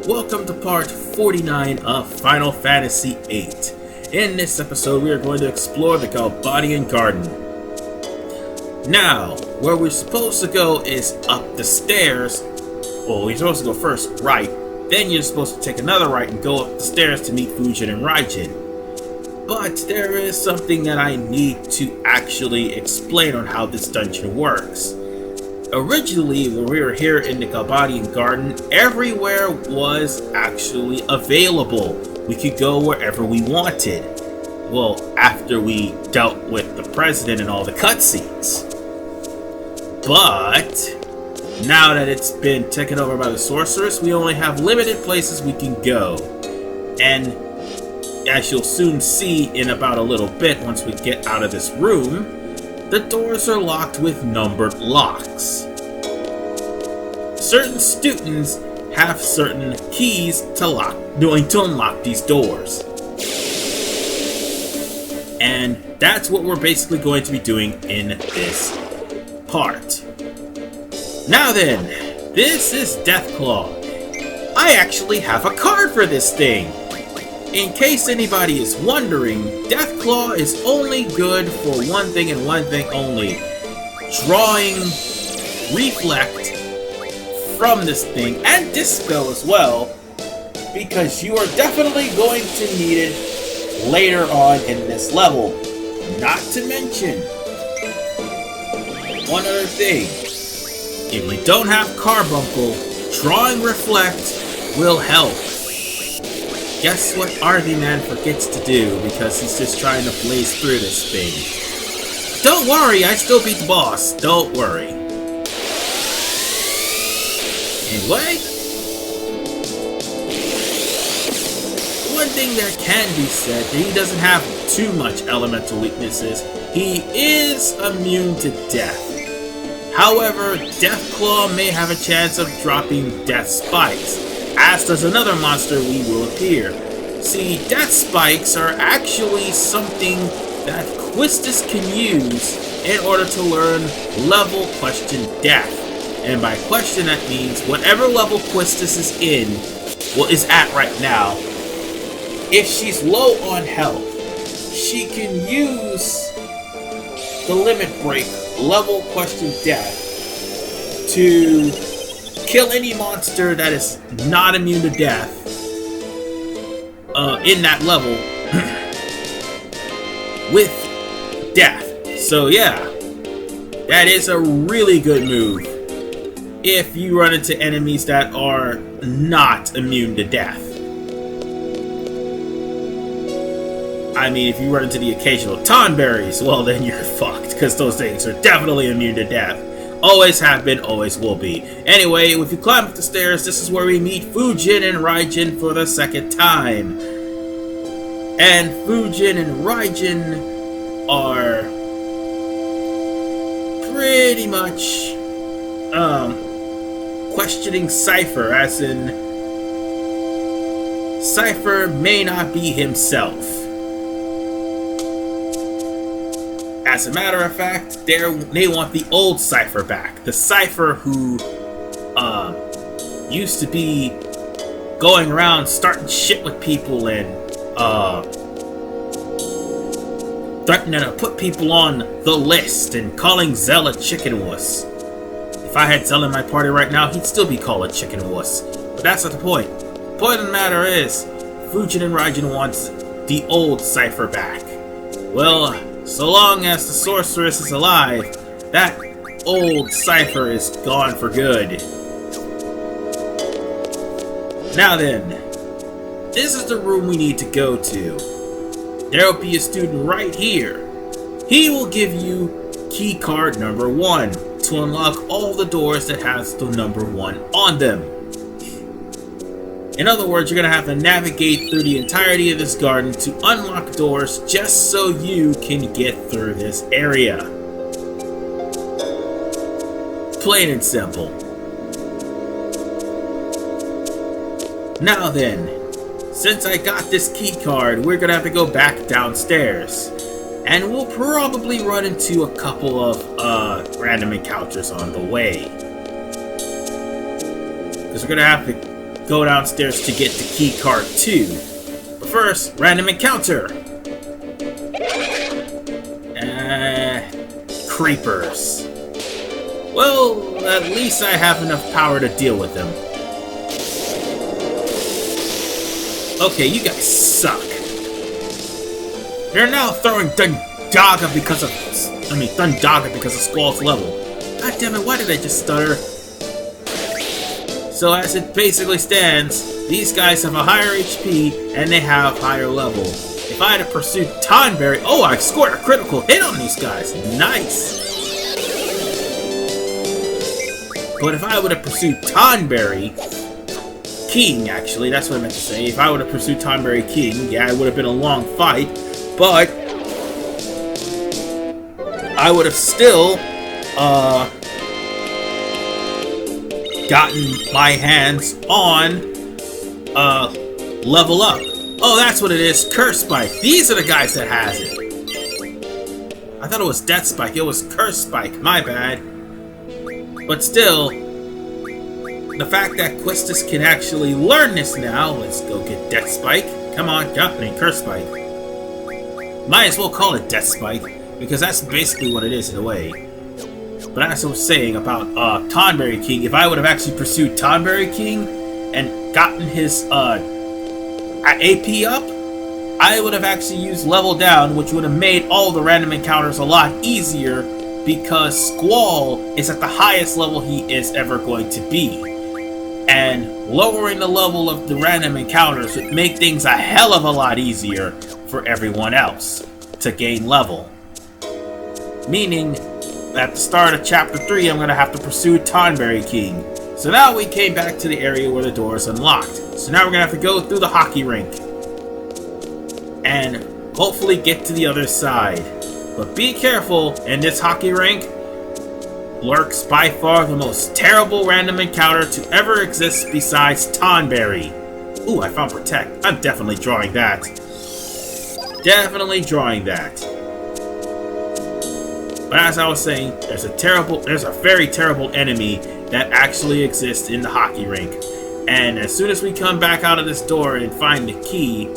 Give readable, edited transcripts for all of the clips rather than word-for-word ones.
Welcome to part 49 of Final Fantasy VIII. In this episode, we are going to explore the Galbadian garden. Now, where we're supposed to go is up the stairs. Well, we're supposed to go first right, then you're supposed to take another right and go up the stairs to meet Fujin and Raijin. But there is something that I need to actually explain on how this dungeon works. Originally, when we were here in the Galbadian garden, everywhere was actually available. We could go wherever we wanted. Well, after we dealt with the president and all the cutscenes. But now that it's been taken over by the sorceress, we only have limited places we can go. And as you'll soon see in about a little bit once we get out of this room, the doors are locked with numbered locks. Certain students have certain keys to unlock these doors. And that's what we're basically going to be doing in this part. Now then, this is Deathclaw. I actually have a card for this thing. In case anybody is wondering, Deathclaw is only good for one thing and one thing only. Drawing Reflect from this thing, and Dispel as well, because you are definitely going to need it later on in this level. Not to mention, one other thing, if we don't have Carbuncle, Drawing Reflect will help. Guess what RV Man forgets to do because he's just trying to blaze through this thing. Don't worry, I still beat the boss. Don't worry. Anyway, one thing that can be said, that he doesn't have too much elemental weaknesses. He is immune to death. However, Deathclaw may have a chance of dropping Death Spikes, as does another monster we will appear. See, Death Spikes are actually something that Quistis can use in order to learn level question death. And by question that means whatever level Quistis is in, is at right now, if she's low on health, she can use the limit break level question death to kill any monster that is not immune to death in that level with death. So yeah, that is a really good move if you run into enemies that are not immune to death. I mean, if you run into the occasional Tonberries, well then you're fucked, because those things are definitely immune to death. Always have been, always will be. Anyway, if you climb up the stairs, this is where we meet Fujin and Raijin for the second time. And Fujin and Raijin are pretty much questioning Cypher, as in Cypher may not be himself. As a matter of fact, they want the old Cypher back. The Cypher who used to be going around starting shit with people and threatening to put people on the list and calling Zell a chicken wuss. If I had Zell in my party right now, he'd still be called a chicken wuss. But that's not the point. The point of the matter is, Fujin and Raijin wants the old Cypher back. Well, so long as the sorceress is alive, that old Cypher is gone for good. Now then, this is the room we need to go to. There will be a student right here. He will give you key card number 1 to unlock all the doors that has the number 1 on them. In other words, you're going to have to navigate through the entirety of this garden to unlock doors just so you can get through this area. Plain and simple. Now then, since I got this key card, we're going to have to go back downstairs. And we'll probably run into a couple of random encounters on the way. Because we're going to have to go downstairs to get to key card 2. But first, random encounter. Creepers. Well, at least I have enough power to deal with them. Okay, you guys suck. They're now throwing Thundaga because of Squall's level. God damn it, why did I just stutter? So as it basically stands, these guys have a higher HP and they have higher level. If I had pursued Tonberry, oh, I scored a critical hit on these guys. Nice. But if I would have pursued Tonberry King, actually, that's what I meant to say. If I would have pursued Tonberry King, yeah, it would have been a long fight, but I would have still gotten my hands on level up. Oh, that's what it is. Curse Spike. These are the guys that has it. I thought it was Death Spike. It was Curse Spike. My bad. But still, the fact that Quistis can actually learn this now. Let's go get Death Spike. Come on, jump me. Curse Spike. Might as well call it Death Spike, because that's basically what it is in a way. But as I was saying about Tonberry King, if I would have actually pursued Tonberry King and gotten his AP up, I would have actually used level down, which would have made all the random encounters a lot easier, because Squall is at the highest level he is ever going to be. And lowering the level of the random encounters would make things a hell of a lot easier for everyone else to gain level. Meaning, at the start of Chapter 3, I'm going to have to pursue Tonberry King. So now we came back to the area where the door is unlocked. So now we're going to have to go through the hockey rink and hopefully get to the other side. But be careful, in this hockey rink lurks by far the most terrible random encounter to ever exist besides Tonberry. Ooh, I found Protect. I'm definitely drawing that. Definitely drawing that. But as I was saying, there's a very terrible enemy that actually exists in the hockey rink. And as soon as we come back out of this door and find the key...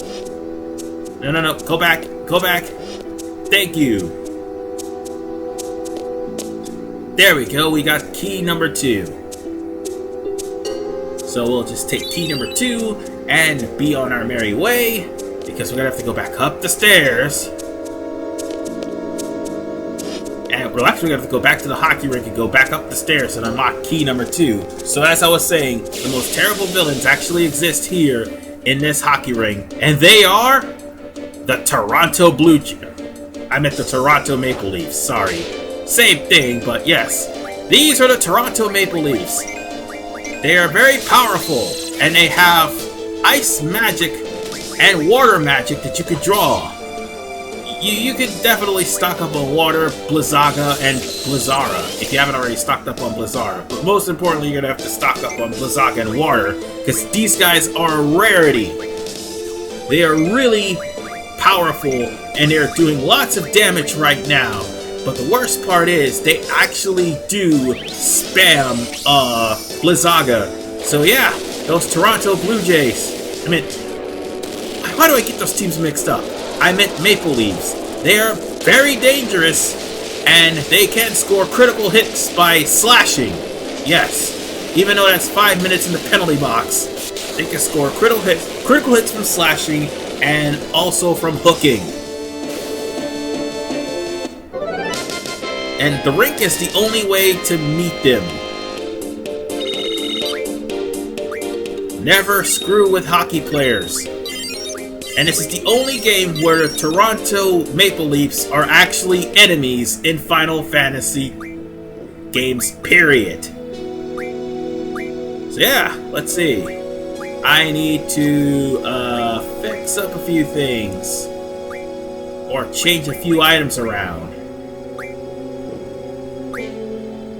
No, go back, thank you. There we go, we got key number 2. So we'll just take key number 2 and be on our merry way, because we're gonna have to go back up the stairs. And we're actually going to have to go back to the hockey rink and go back up the stairs and unlock key number 2. So as I was saying, the most terrible villains actually exist here in this hockey rink. And they are the Toronto Blue Jays. I meant the Toronto Maple Leafs, sorry. Same thing, but yes. These are the Toronto Maple Leafs. They are very powerful, and they have ice magic and water magic that you could draw. You could definitely stock up on water, Blizzaga, and Blizzara if you haven't already stocked up on Blizzara. But most importantly, you're going to have to stock up on Blizzaga and water, because these guys are a rarity. They are really powerful, and they're doing lots of damage right now. But the worst part is, they actually do spam Blizzaga. So yeah, those Toronto Blue Jays. I mean, why do I get those teams mixed up? I meant Maple Leafs. They are very dangerous, and they can score critical hits by slashing. Yes, even though that's 5 minutes in the penalty box, they can score critical hits from slashing, and also from hooking. And the rink is the only way to meet them. Never screw with hockey players. And this is the only game where the Toronto Maple Leafs are actually enemies in Final Fantasy games, period. So yeah, let's see. I need to fix up a few things. Or change a few items around.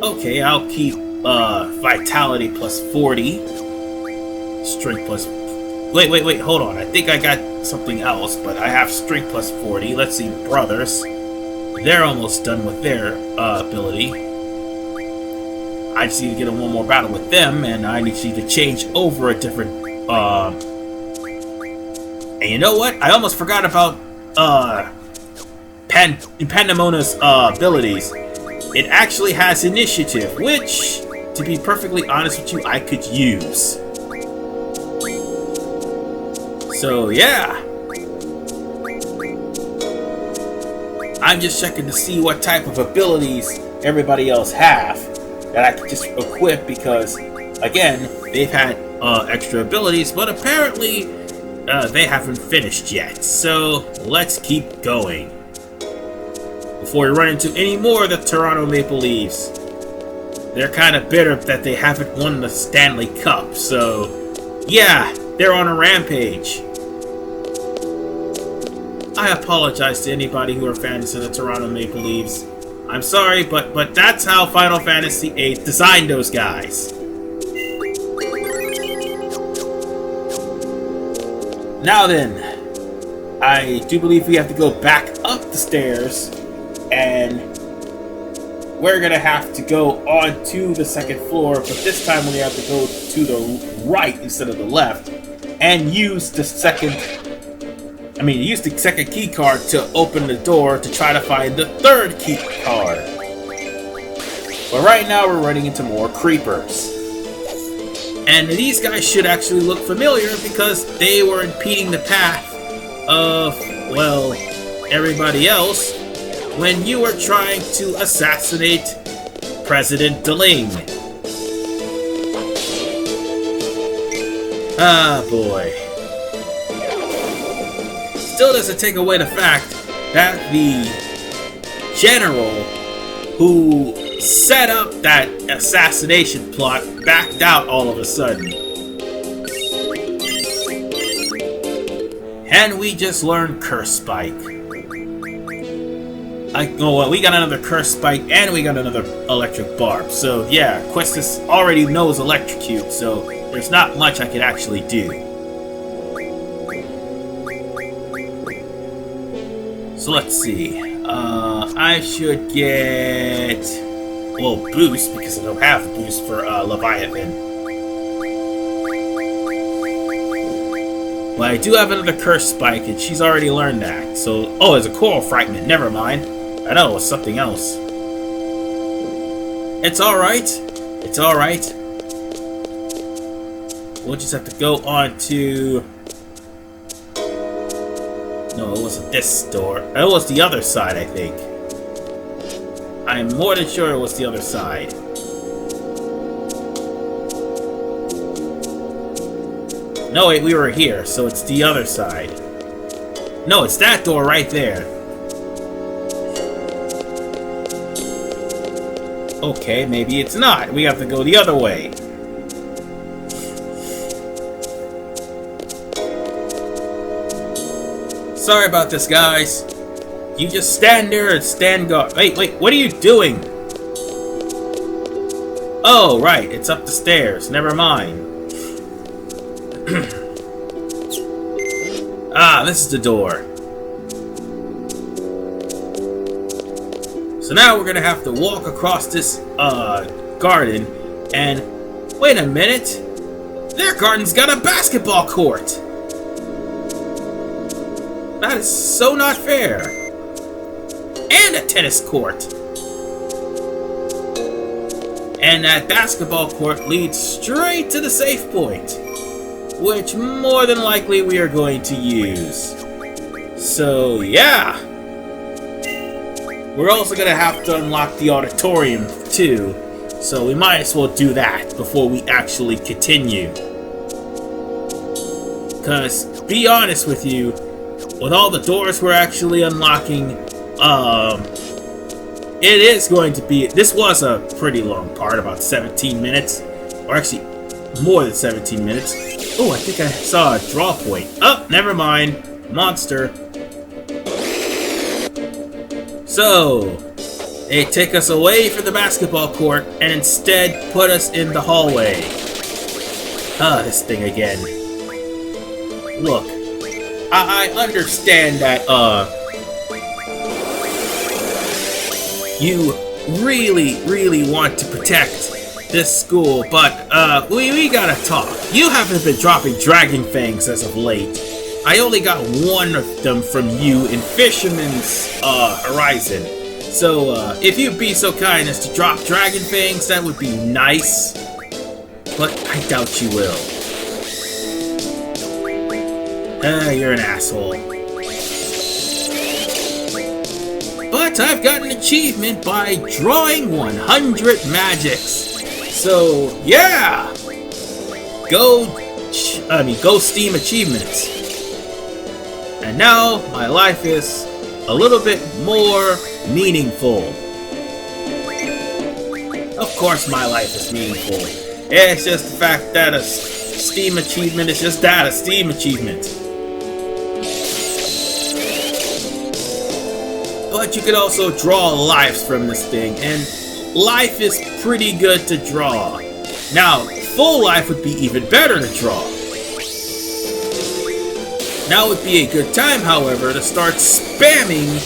Okay, I'll keep Vitality plus 40. Strength plus... Wait, hold on. I think I got something else, but I have Strength plus 40. Let's see, Brothers. They're almost done with their ability. I just need to get in one more battle with them, and I need you to change over a different, and you know what? I almost forgot about, Pandemona's, abilities. It actually has initiative, which, to be perfectly honest with you, I could use. So, yeah. I'm just checking to see what type of abilities everybody else have that I can just equip because, again, they've had extra abilities, but apparently they haven't finished yet. So let's keep going before we run into any more of the Toronto Maple Leafs. They're kind of bitter that they haven't won the Stanley Cup, so yeah, they're on a rampage. I apologize to anybody who are fans of the Toronto Maple Leafs. I'm sorry, but that's how Final Fantasy VIII designed those guys. Now then, I do believe we have to go back up the stairs, and we're gonna have to go onto the second floor, but this time we have to go to the right instead of the left, and use the second key card to open the door to try to find the third key card. But right now we're running into more creepers. And these guys should actually look familiar because they were impeding the path of, well, everybody else when you were trying to assassinate President Deling. Ah, boy. Still doesn't take away the fact that the general who set up that assassination plot backed out all of a sudden. And we just learned Curse Spike. We got another Curse Spike and we got another Electric Barb. So yeah, Questus already knows Electrocute, so there's not much I can actually do. So let's see. I should get, well, boost because I don't have a boost for Leviathan. Well, I do have another Curse Spike, and she's already learned that. So, oh, it's a Coral Fragment. Never mind. I know it was something else. It's all right. It's all right. We'll just have to go on to. No, it wasn't this door. It was the other side, I think. I'm more than sure it was the other side. No, wait, we were here, so it's the other side. No, it's that door right there. Okay, maybe it's not. We have to go the other way. Sorry about this, guys. You just stand there and stand guard. Wait, what are you doing? Oh, right, it's up the stairs. Never mind. Ah, this is the door. So now we're gonna have to walk across this garden, and wait a minute, their garden's got a basketball court. That is so not fair. And a tennis court. And that basketball court leads straight to the safe point, which more than likely we are going to use. So yeah. We're also going to have to unlock the auditorium too, so we might as well do that before we actually continue. Because, be honest with you, with all the doors we're actually unlocking, it is going to be, this was a pretty long part, about 17 minutes, or actually more than 17 minutes. Oh, I think I saw a draw point. Oh, never mind. Monster. So, they take us away from the basketball court and instead put us in the hallway. Ah, this thing again. Look, I understand that, you really want to protect this school, but we gotta talk. You haven't been dropping Dragon Fangs as of late. I only got one of them from you in Fisherman's Horizon. So if you'd be so kind as to drop Dragon Fangs, that would be nice. But I doubt you will. You're an asshole. But I've got an achievement by drawing 100 magics. So, yeah! Go Steam achievements. And now, my life is a little bit more meaningful. Of course my life is meaningful. It's just the fact that a Steam achievement is just that, a Steam achievement. But you could also draw lives from this thing, and life is pretty good to draw. Now, full life would be even better to draw. Now would be a good time, however, to start spamming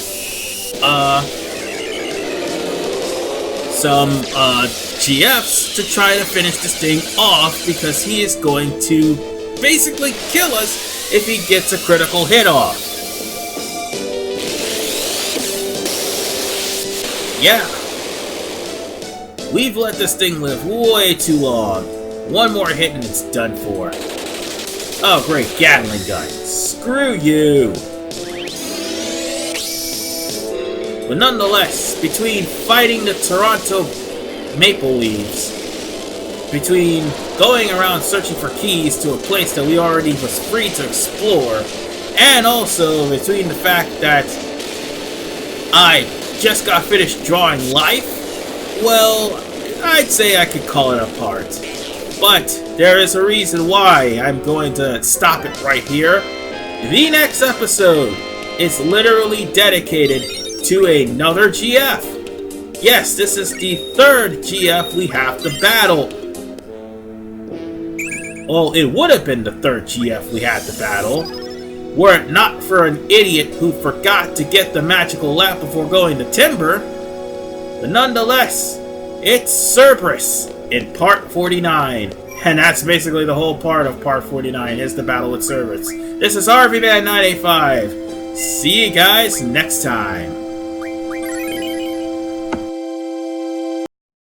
some GFs to try to finish this thing off, because he is going to basically kill us if he gets a critical hit off. Yeah. We've let this thing live way too long. One more hit and it's done for. Oh great, Gatling gun. Screw you! But nonetheless, between fighting the Toronto Maple Leaves, between going around searching for keys to a place that we already was free to explore, and also between the fact that I just got finished drawing life, well, I'd say I could call it a part. But there is a reason why I'm going to stop it right here. The next episode is literally dedicated to another GF. Yes, this is the third GF we have to battle. Well, it would have been the third GF we had to battle, were it not for an idiot who forgot to get the magical lamp before going to Timber. But nonetheless, it's Cerberus in Part 49. And that's basically the whole part of Part 49, is the battle with Cerberus. This is RVMan985. See you guys next time.